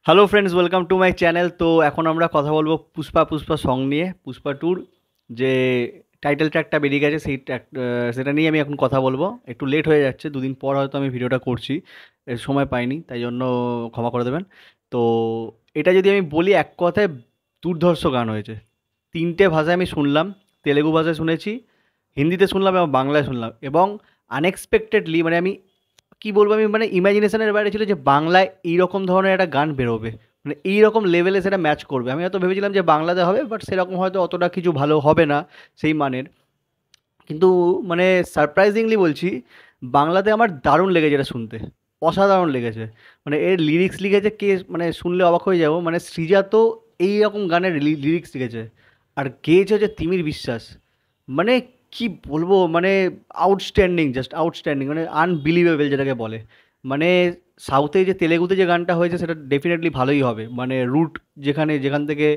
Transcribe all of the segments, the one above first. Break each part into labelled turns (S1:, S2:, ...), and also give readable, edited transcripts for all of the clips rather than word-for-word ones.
S1: Hello friends, welcome to my channel. তো এখন আমরা কথা বলবো পুষ্পা সং নিয়ে। পুষ্পা টুর যে টাইটেল ট্র্যাকটা বেরিয়ে গেছে সেই ট্র্যাক, সেটা নিয়ে আমি এখন কথা বলবো। একটু লেট হয়ে যাচ্ছে, দুদিন পর হয়তো আমি ভিডিওটা করছি, সময় পাইনি, তাই জন্য ক্ষমা করে দেবেন। তো এটা যদি আমি বলি এক কথায়, দুর্ধর্ষ গান হয়েছে। তিনটে ভাষায় আমি শুনলাম, তেলেগু ভাষায় শুনেছি, হিন্দিতে শুনলাম এবং বাংলায় শুনলাম। এবং আনএক্সপেক্টেডলি মানে আমি কি বলবো, আমি মানে ইমাজিনেশনের বাইরে ছিল যে বাংলায় এইরকম ধরনের একটা গান বেরোবে, মানে এইরকম লেভেলে সেটা ম্যাচ করবে। আমি হয়তো ভেবেছিলাম যে বাংলাতে হবে, বাট সেরকম হয়তো অতটা কিছু ভালো হবে না সেই মানের। কিন্তু মানে সারপ্রাইজিংলি বলছি, বাংলাতে আমার দারুণ লেগেছে এটা শুনতে, অসাধারণ লেগেছে। মানে এর লিরিক্স লিখেছে কে, মানে শুনলে অবাক হয়ে যাবো, মানে সৃজা তো এইরকম গানের লিরিক্স লিখেছে। আর গেয়েছে হচ্ছে তিমির বিশ্বাস। মানে কি বলবো, মানে আউটস্ট্যান্ডিং, জাস্ট আউটস্ট্যান্ডিং, মানে আনবিলিভেবল যেটাকে বলে। মানে সাউথে যে তেলেগুতে যে গানটা হয়েছে সেটা ডেফিনেটলি ভালোই হবে, মানে রুট যেখান থেকে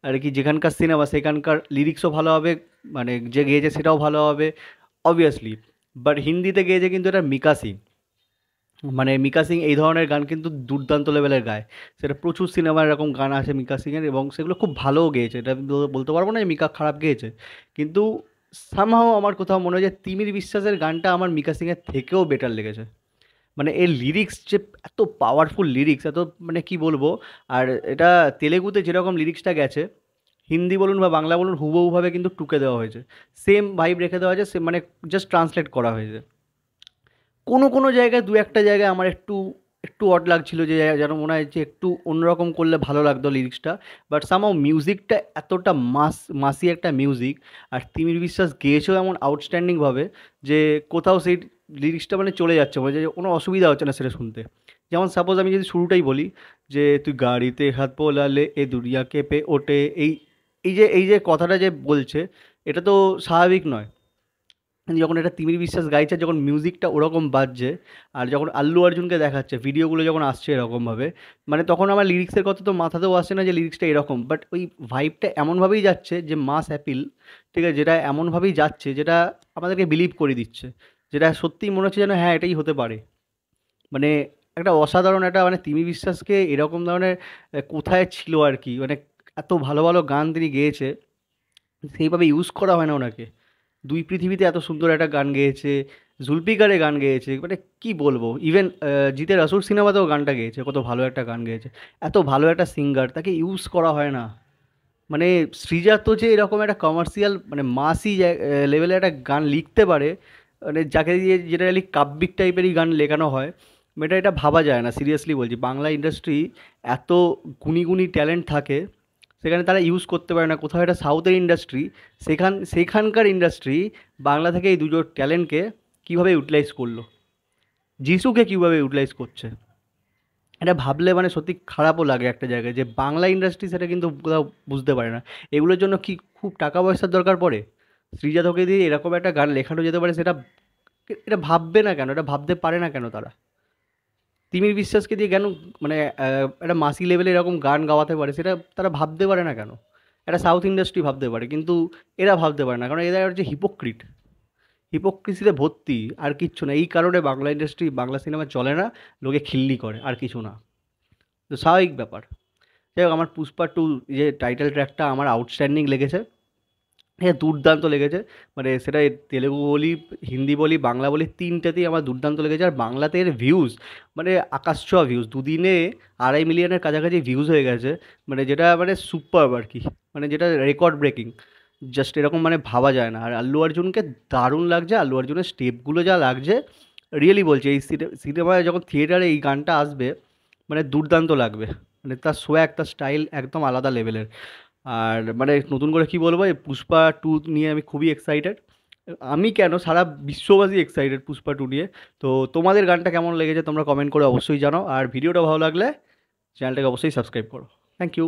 S1: আর কি, যেখানকার সিনেমা সেখানকার লিরিক্সও ভালো হবে, মানে যে গেয়েছে সেটাও ভালো হবে অবভিয়াসলি। বাট হিন্দিতে গেয়েছে কিন্তু এটা মিকা সিং। মানে মিকা সিং এই ধরনের গান কিন্তু দুর্দান্ত লেভেলের গায়। সেটা প্রচুর সিনেমার এরকম গান আছে মিকা সিংয়ের, এবং সেগুলো খুব ভালোও গেয়েছে। এটা আমি বলতে পারবো না যে মিকা খারাপ গেয়েছে, কিন্তু সামহাও আমার কোথাও মনে হয় যে তিমির বিশ্বাসের গানটা আমার মিকা সিংয়ের থেকেও বেটার লেগেছে। মানে এর লিরিক্স যে এত পাওয়ারফুল লিরিক্স, এত মানে কি বলবো। আর এটা তেলেগুতে যেরকম লিরিক্সটা গেছে, হিন্দি বলুন বা বাংলা বলুন হুবহুভাবে কিন্তু টুকে দেওয়া হয়েছে। সেম ভাইব রেখে দেওয়া হয়েছে, সে মানে জাস্ট ট্রান্সলেট করা হয়েছে। কোনো জায়গায় দু একটা জায়গায় আমার একটু একটু অড লাগছিল, যে যেন মনে হয় যে একটু অন্যরকম করলে ভালো লাগতো লিরিক্সটা। বাট সামহাও মিউজিকটা এতটা মাসি একটা মিউজিক, আর তিমির বিশ্বাস গেয়েছেও এমন আউটস্ট্যান্ডিংভাবে যে কোথাও সেই লিরিক্সটা মানে চলে যাচ্ছে, মানে যে কোনো অসুবিধা হচ্ছে না সেটা শুনতে। যেমন সাপোজ আমি যদি শুরুটাই বলি, যে তুই গাড়িতে হাত বোলালে এ দুনিয়া কেঁপে ওঠে, এই যে কথাটা যে বলছে, এটা তো স্বাভাবিক নয়। যখন এটা তিমির বিশ্বাস গাইছে, যখন মিউজিকটা ওরকম বাজছে, আর যখন আল্লু অর্জুনকে দেখাচ্ছে ভিডিওগুলো যখন আসছে এরকমভাবে, মানে তখন আমার লিরিক্সের কথা তো মাথাতেও আসছে না যে লিরিক্সটা এরকম, বাট ওই ভাইবটা এমনভাবেই যাচ্ছে যে মাস অ্যাপিল, ঠিক আছে, যেটা এমনভাবেই যাচ্ছে যেটা আমাদেরকে বিলিভ করে দিচ্ছে, যেটা সত্যিই মনে হচ্ছে যেন হ্যাঁ এটাই হতে পারে। মানে একটা অসাধারণ একটা, মানে তিমি বিশ্বাসকে এরকম ধরনের কোথায় ছিল আর কি, মানে এত ভালো ভালো গান তিনি গেয়েছে, সেইভাবে ইউজ করা হয় না ওনাকে। দুই পৃথিবীতে এত সুন্দর একটা গান গেয়েছে, জুলফিকারে গান গেয়েছে, মানে কি বলবো, ইভেন জিতের আসুর সিনেমাতেও গানটা গেয়েছে, কত ভালো একটা গান গেয়েছে। এত ভালো একটা সিঙ্গার, তাকে ইউজ করা হয় না। মানে সৃজা তো যে এরকম একটা কমার্শিয়াল মানে মাসি লেভেলে একটা গান লিখতে পারে, মানে যাকে দিয়ে জেনারেলি কাব্যিক টাইপেরই গান লেখানো হয়, এটা ভাবা যায় না। সিরিয়াসলি বলছি, বাংলা ইন্ডাস্ট্রি এত গুণী গুণী ট্যালেন্ট থাকে, সেখানে তারা ইউজ করতে পারে না। কোথাও এটা সাউথের ইন্ডাস্ট্রি, সেখানকার ইন্ডাস্ট্রি বাংলা থেকে এই দুটো ট্যালেন্টকে কীভাবে ইউটিলাইজ করলো, যিশুকে কীভাবে ইউটিলাইজ করছে, এটা ভাবলে মানে সত্যি খারাপও লাগে একটা জায়গায়, যে বাংলা ইন্ডাস্ট্রি সেটা কিন্তু কোথাও বুঝতে পারে না। এগুলোর জন্য কি খুব টাকা পয়সার দরকার পড়ে? শ্রীজাতকে দিয়ে এরকম একটা গান লেখানো যেতে পারে, সেটা এটা ভাববে না কেন, এটা ভাবতে পারে না কেন তারা? তিমির বিশ্বাসকে দিয়ে কেন, মানে একটা মাসি লেভেলে এরকম গান গাওয়াতে পারে, সেটা তারা ভাবতে পারে না কেন? এটা সাউথ ইন্ডাস্ট্রি ভাবতে পারে, কিন্তু এরা ভাবতে পারে না, কারণ এরা হচ্ছে হিপোক্রিট, হিপোক্রিসিতে ভর্তি, আর কিচ্ছু না। এই কারণে বাংলা ইন্ডাস্ট্রি, বাংলা সিনেমা চলে না, লোকে খিল্লি করে, আর কিছু না। তো স্বাভাবিক ব্যাপার। যাই হোক, আমার পুষ্পা টু যে টাইটেল ট্র্যাকটা আমার আউটস্ট্যান্ডিং লেগেছে, হ্যাঁ দুর্দান্ত লেগেছে। মানে সেটা তেলেগু বলি, হিন্দি বলি, বাংলা বলি, তিনটেতেই আমার দুর্দান্ত লেগেছে। আর বাংলাতে এর ভিউজ মানে আকাশ ছোঁয়া ভিউজ, দুদিনে 2.5 মিলিয়নের কাছাকাছি ভিউজ হয়ে গেছে। মানে যেটা মানে সুপারব আর কি, মানে যেটা রেকর্ড ব্রেকিং, জাস্ট এরকম মানে ভাবা যায় না। আর আল্লু অর্জুনকে দারুণ লাগছে, আল্লু অর্জুনের স্টেপগুলো যা লাগছে, রিয়েলি বলছি, এই সিনেমায় যখন থিয়েটারে এই গানটা আসবে, মানে দুর্দান্ত লাগবে। মানে তার সোয়াগ, তার স্টাইল একদম আলাদা লেভেলের। আর মানে নতুন করে কি বলবো, এই পুষ্পা টু নিয়ে আমি খুবই এক্সাইটেড। আমি কেন, সারা বিশ্ববাসী এক্সাইটেড পুষ্পা টু নিয়ে। তো তোমাদের গানটা কেমন লেগেছে তোমরা কমেন্ট করে অবশ্যই জানাও, আর ভিডিওটা ভালো লাগলে চ্যানেলটাকে অবশ্যই সাবস্ক্রাইব করো। Thank you.